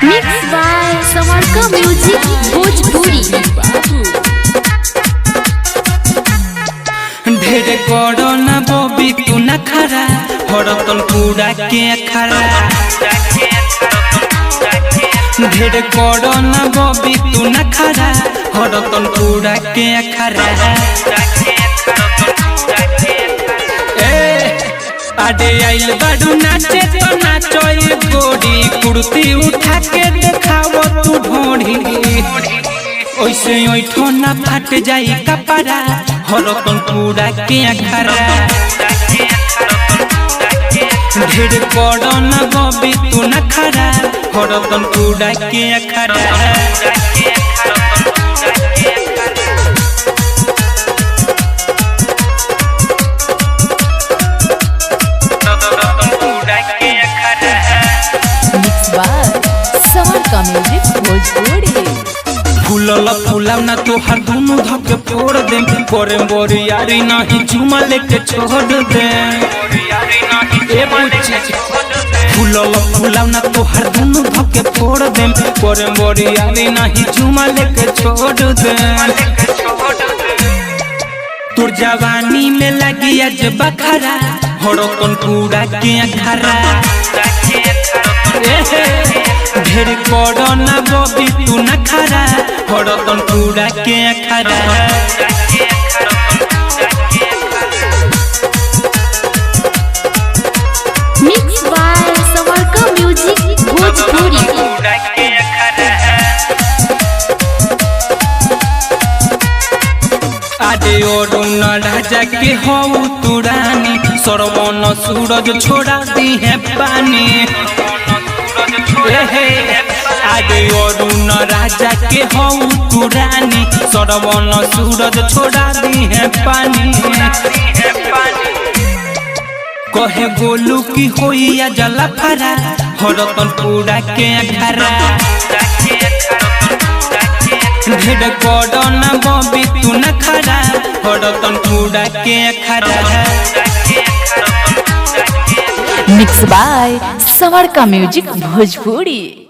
Mixed by Samarka Music Bhojpuri। ढेर करो ना बॉबी तू न खरा हरतन पूरा के खरा। ढेर करो ना बॉबी तू न खरा हरतन पूरा के खरा। आडे आइल बाडू नाचे तो नाचो ये गोरी कुर्ती उठा के देखावो तू ढोढ़ी। ओइसे ओइठो ना फट जाई कपड़ा हरतन पूरा के खरा। ढेर करो ना बॉबी तू न खरा हरतन पूरा के खरा। Mixed by Samarka Music Bhojpuri। फूलल फूला ना तोहर दोनों धके फोड़ दे करे बोरियारी नहीं चुमा लेके छोड़ दे। फूलल फूला ना तोहर दोनों धके फोड़ दे करे बोरियारी नहीं चुमा लेके छोड़ दे। तोर जवानी में लगी आज बखरा हरतन पूरा के खरा। ढेर करो ना बॉबी तू न खरा हरतन पूरा के खरा। Mixed by Samarka Music Bhojpuri। आडे ओरुण राजा के हो तू रानी सरवन सूरज छोड़ा दी है पानी। आगे अरुण राजा के हो तू रानी सरवन सूरज छोड़ा दी है पानी। कहे गोलू की होइया जला फरा हरतन पूरा के खरा। ढेर करो ना बॉबी तू न खरा हरतन पूरा के खरा। Mixed by Samarka Music Bhojpuri।